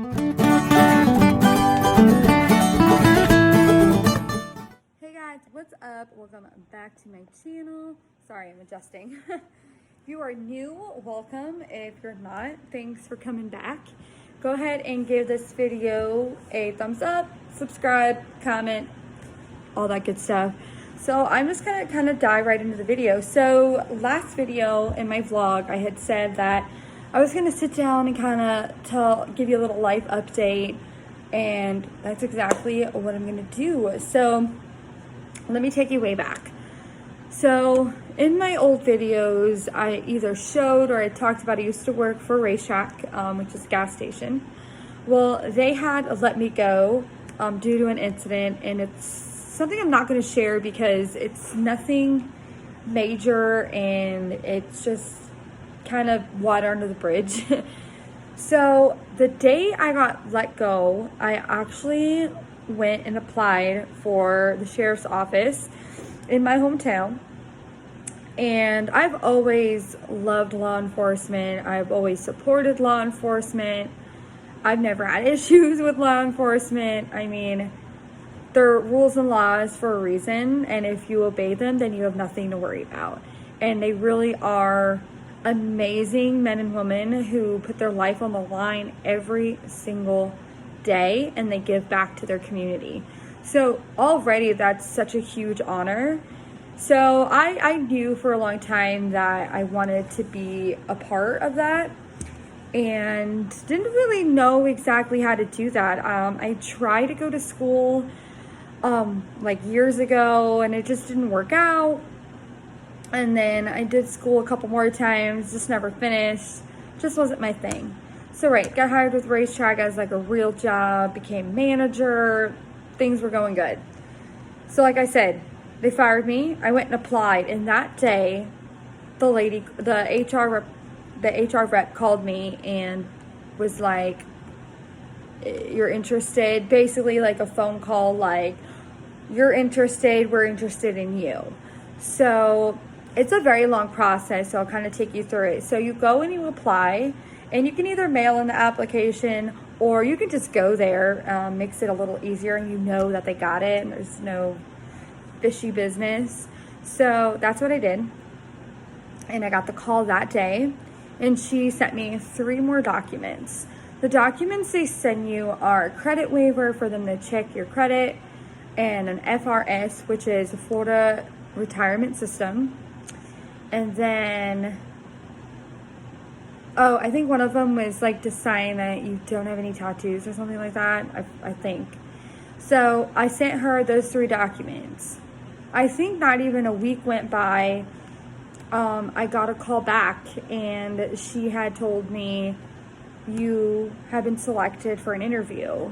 Hey guys, what's up? Welcome back to my channel. Sorry, I'm adjusting. If you are new, welcome. If you're not, thanks for coming back. Go ahead and give this video a thumbs up, subscribe, comment, all that good stuff. So I'm just gonna kind of dive right into the video. So last video in my vlog, I had said that I was gonna sit down and kind of give you a little life update, and that's exactly what I'm gonna do. So let me take you way back. So in my old videos, I either showed or I talked about I used to work for RaceTrac, which is a gas station. Well, they had let me go due to an incident, and it's something I'm not going to share because it's nothing major and it's just kind of water under the bridge. So the day I got let go, I actually went and applied for the sheriff's office in my hometown. And I've always loved law enforcement. I've always supported law enforcement. I've never had issues with law enforcement. I mean, there are rules and laws for a reason, and if you obey them, then you have nothing to worry about. And they really are amazing men and women who put their life on the line every single day, and they give back to their community. So already that's such a huge honor. So I knew for a long time that I wanted to be a part of that, and didn't really know exactly how to do that. I tried to go to school like years ago, and it just didn't work out. And then I did school a couple more times, just never finished. Just wasn't my thing. So right, got hired with RaceTrac as like a real job, became manager, things were going good. So like I said, they fired me. I went and applied, and that day, the HR rep called me and was like, "You're interested?" Basically, like a phone call, like, "You're interested. We're interested in you." So it's a very long process. So I'll kind of take you through it. So you go and you apply, and you can either mail in the application or you can just go there. Makes it a little easier, and you know that they got it, and there's no fishy business. So that's what I did, and I got the call that day, and she sent me 3 more documents. The documents they send you are a credit waiver for them to check your credit, and an FRS, which is a Florida Retirement System, and then I think one of them was like to sign that you don't have any tattoos or something like that, I think. So I sent her those 3 documents. I think not even a week went by, I got a call back, and she had told me, "You have been selected for an interview."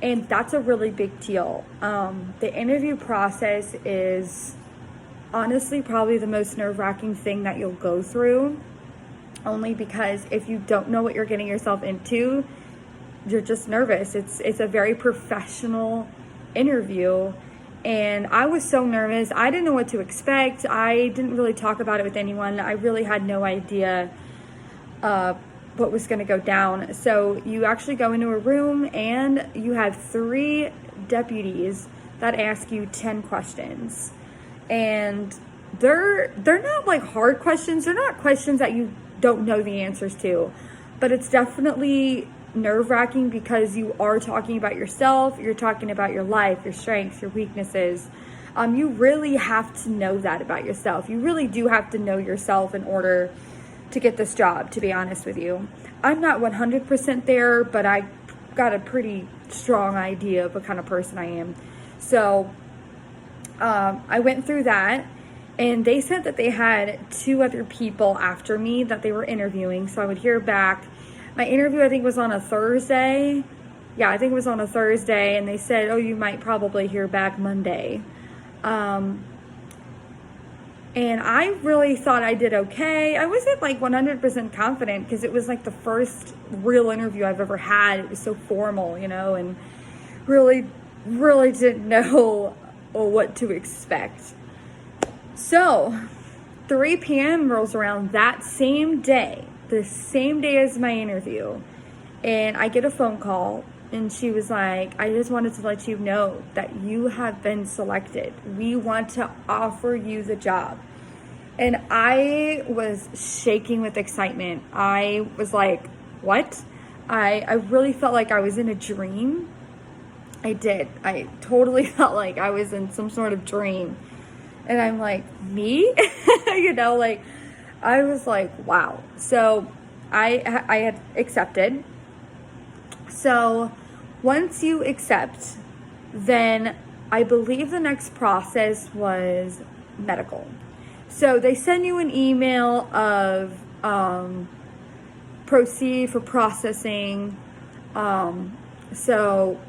And that's a really big deal. The interview process is honestly probably the most nerve-wracking thing that you'll go through, only because if you don't know what you're getting yourself into, you're just nervous. It's a very professional interview. And I was so nervous. I didn't know what to expect. I didn't really talk about it with anyone. I really had no idea what was going to go down. So you actually go into a room, and you have 3 deputies that ask you 10 questions. And they're not like hard questions. They're not questions that you don't know the answers to. But it's definitely nerve-wracking because you are talking about yourself, you're talking about your life, your strengths, your weaknesses. You really have to know that about yourself. You really do have to know yourself in order to get this job, to be honest with you. I'm not 100% there, but I got a pretty strong idea of what kind of person I am. So I went through that, and they said that they had 2 other people after me that they were interviewing, so I would hear back. My interview, I think, was on a Thursday. Yeah, I think it was on a Thursday, and they said, "Oh, you might probably hear back Monday." And I really thought I did okay. I wasn't like 100% confident because it was like the first real interview I've ever had. It was so formal, and really didn't know what to expect. So 3 p.m. rolls around that same day, the same day as my interview, And I get a phone call, and she was like, I just wanted to let you know that you have been selected. We want to offer you the job. And I was shaking with excitement. I was like, what? I really felt like I was in a dream. I did. I totally felt like I was in some sort of dream. And I'm like, me? You know, like, I was like, wow. So I had accepted. So once you accept, then I believe the next process was medical. So they send you an email of proceed for processing. So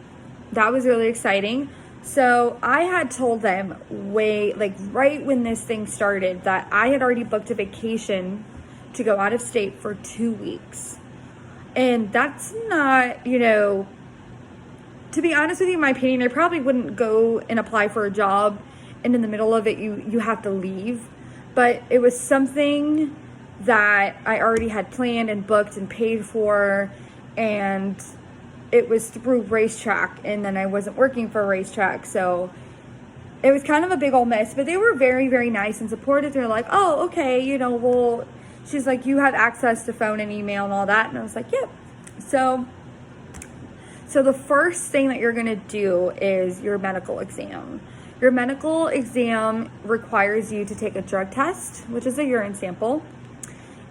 that was really exciting. So I had told them right when this thing started, that I had already booked a vacation to go out of state for 2 weeks. And that's not, you know, to be honest with you, in my opinion, I probably wouldn't go and apply for a job and in the middle of it, you have to leave. But it was something that I already had planned and booked and paid for, and it was through Racetrack, and then I wasn't working for Racetrack, so it was kind of a big old mess. But they were very, very nice and supportive. They're like, oh, okay, you know, well, she's like, you have access to phone and email and all that, and I was like, yep. So the first thing that you're gonna do is your medical exam. Your medical exam requires you to take a drug test, which is a urine sample.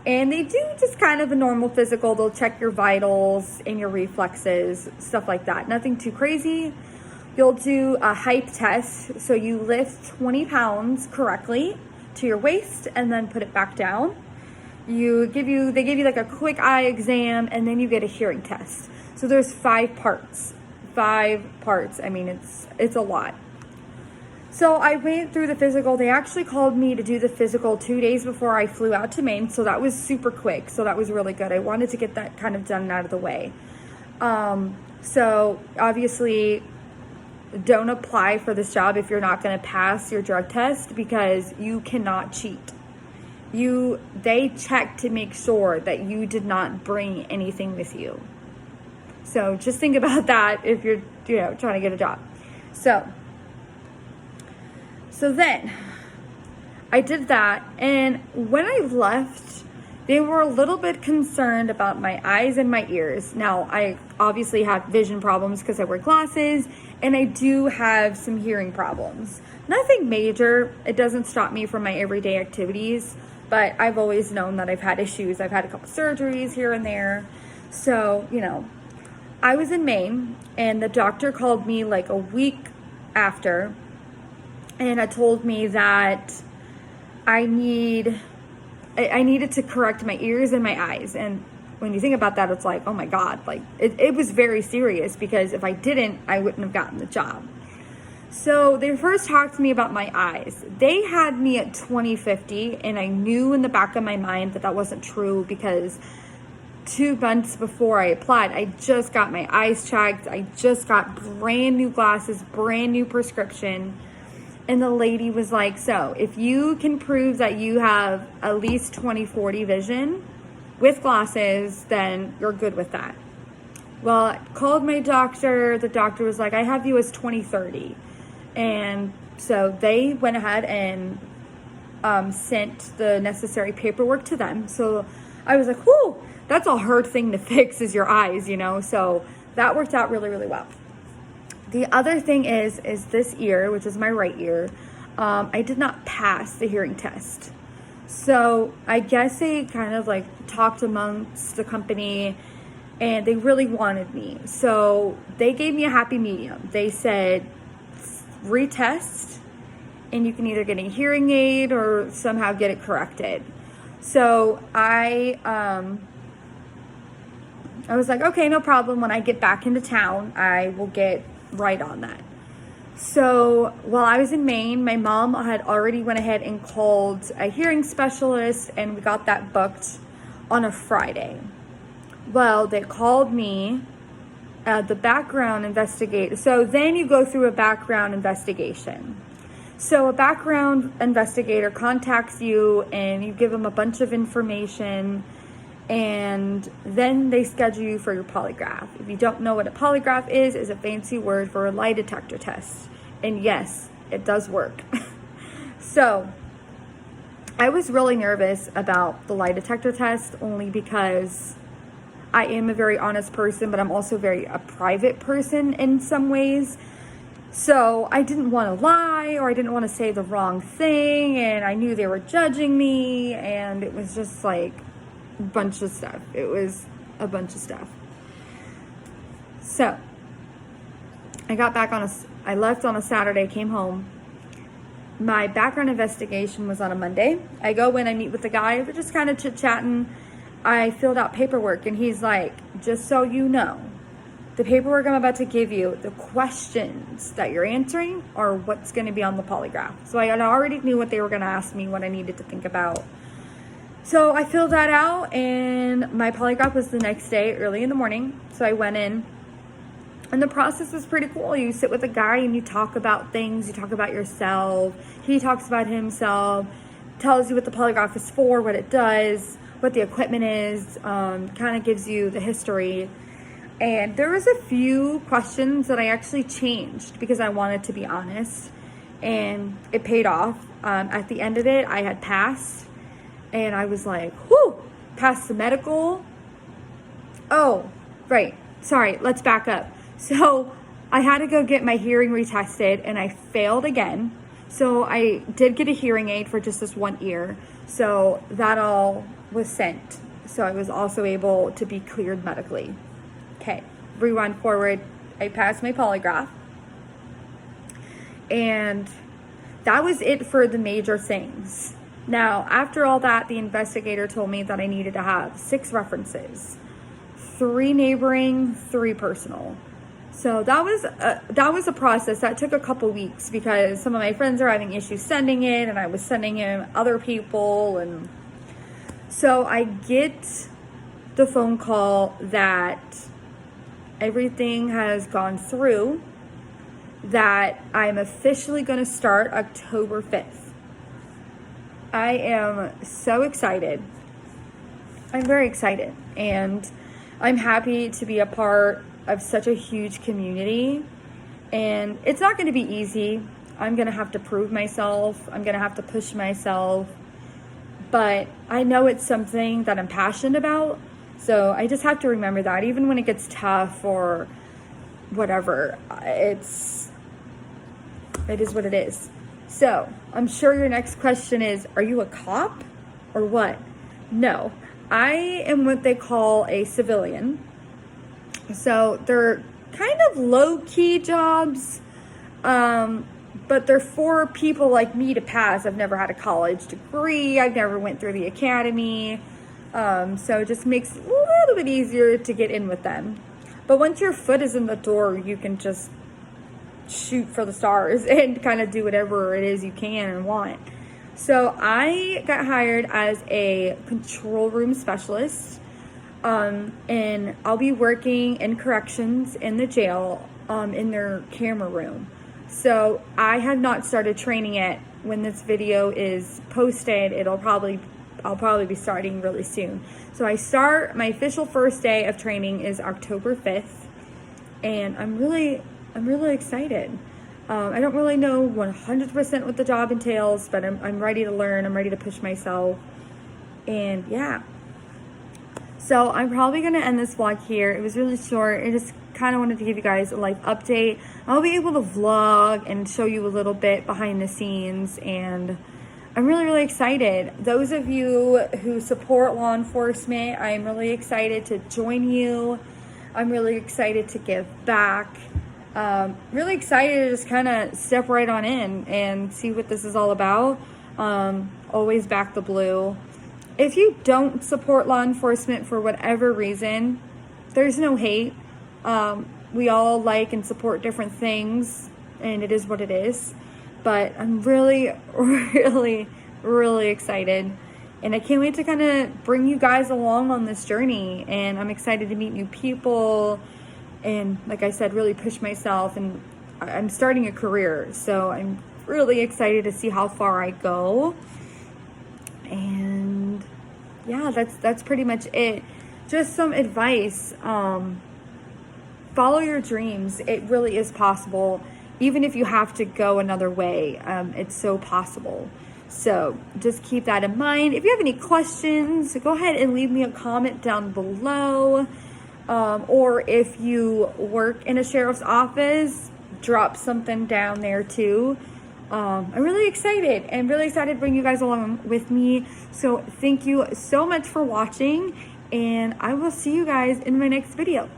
And they do just kind of a normal physical. They'll check your vitals and your reflexes, stuff like that. Nothing too crazy. You'll do a height test. So you lift 20 pounds correctly to your waist and then put it back down. They give you like a quick eye exam, and then you get a hearing test. So there's 5 parts. 5 parts. I mean, it's a lot. So I went through the physical. They actually called me to do the physical 2 days before I flew out to Maine. So that was super quick. So that was really good. I wanted to get that kind of done and out of the way. So obviously, don't apply for this job if you're not going to pass your drug test, because you cannot cheat. They check to make sure that you did not bring anything with you. So just think about that if you're, trying to get a job. So then I did that, and when I left, they were a little bit concerned about my eyes and my ears. Now, I obviously have vision problems because I wear glasses, and I do have some hearing problems. Nothing major. It doesn't stop me from my everyday activities, but I've always known that I've had issues. I've had a couple surgeries here and there. So, I was in Maine, and the doctor called me like a week after, and had told me that I needed to correct my ears and my eyes. And when you think about that, it's like, oh my God, like it was very serious, because if I didn't, I wouldn't have gotten the job. So they first talked to me about my eyes. They had me at 20/50, and I knew in the back of my mind that wasn't true, because 2 months before I applied, I just got my eyes checked. I just got brand new glasses, brand new prescription. And the lady was like, so if you can prove that you have at least 20/40 vision with glasses, then you're good with that. Well, I called my doctor. The doctor was like, I have you as 20/30. And so they went ahead and sent the necessary paperwork to them. So I was like, whew, that's a hard thing to fix, is your eyes, So that worked out really, really well. The other thing is this ear, which is my right ear, I did not pass the hearing test. So I guess they kind of like talked amongst the company, and they really wanted me. So they gave me a happy medium. They said, retest, and you can either get a hearing aid or somehow get it corrected. So I was like, okay, no problem. When I get back into town, I will get right on that. So while I was in Maine, my mom had already went ahead and called a hearing specialist, and we got that booked on a Friday. Well, they called me, the background investigator. So then you go through a background investigation. So a background investigator contacts you, and you give them a bunch of information, and then they schedule you for your polygraph. If you don't know what a polygraph is a fancy word for a lie detector test. And yes, it does work. So I was really nervous about the lie detector test, only because I am a very honest person, but I'm also a private person in some ways. So I didn't want to lie, or I didn't want to say the wrong thing, and I knew they were judging me, and it was just like a bunch of stuff. It was a bunch of stuff. So I got back I left on a Saturday, came home. My background investigation was on a Monday. I go in, I meet with the guy, we're just kind of chit-chatting. I filled out paperwork, and he's like, just so you know, the paperwork I'm about to give you, the questions that you're answering are what's going to be on the polygraph. So I already knew what they were going to ask me, what I needed to think about. So I filled that out, and my polygraph was the next day, early in the morning. So I went in, and the process was pretty cool. You sit with a guy and you talk about things. You talk about yourself. He talks about himself, tells you what the polygraph is for, what it does, what the equipment is, kind of gives you the history. And there was a few questions that I actually changed because I wanted to be honest, and it paid off. At the end of it, I had passed, and I was like, whew, passed the medical. Oh, right. Sorry, let's back up. So I had to go get my hearing retested, and I failed again. So I did get a hearing aid for just this one ear. So that all was sent. So I was also able to be cleared medically. Okay, rewind forward. I passed my polygraph. And that was it for the major things. Now, after all that, the investigator told me that I needed to have 6 references. 3 neighboring, 3 personal. So that was a process that took a couple weeks, because some of my friends are having issues sending it, and I was sending him other people. And so I get the phone call that everything has gone through, that I'm officially going to start October 5th. I am so excited. I'm very excited, and I'm happy to be a part of such a huge community. And it's not going to be easy. I'm going to have to prove myself. I'm going to have to push myself. But I know it's something that I'm passionate about. So I just have to remember that even when it gets tough or whatever, it is what it is. So I'm sure your next question is, are you a cop or what? No, I am what they call a civilian. So they're kind of low-key jobs, but they're for people like me to pass. I've never had a college degree. I've never went through the academy. So it just makes it a little bit easier to get in with them. But once your foot is in the door, you can just shoot for the stars and kind of do whatever it is you can and want. So I got hired as a control room specialist, and I'll be working in corrections in the jail, in their camera room. So I have not started training yet. When this video is posted, I'll probably be starting really soon. So my official first day of training is October 5th, and I'm really excited. I don't really know 100% what the job entails, but I'm ready to learn. I'm ready to push myself, and yeah. So I'm probably going to end this vlog here. It was really short. I just kind of wanted to give you guys a life update. I'll be able to vlog and show you a little bit behind the scenes, and I'm really excited. Those of you who support law enforcement, I'm really excited to join you. I'm really excited to give back. Really excited to just kind of step right on in and see what this is all about. Always back the blue. If you don't support law enforcement for whatever reason, there's no hate. We all like and support different things, and it is what it is. But I'm really excited, and I can't wait to kind of bring you guys along on this journey. And I'm excited to meet new people, and like I said, really push myself. And I'm starting a career, so I'm really excited to see how far I go. And yeah, that's pretty much it. Just some advice. Follow your dreams. It really is possible. Even if you have to go another way, it's so possible. So just keep that in mind. If you have any questions, go ahead and leave me a comment down below. Or if you work in a sheriff's office, drop something down there too. I'm really excited to bring you guys along with me. So thank you so much for watching, and I will see you guys in my next video.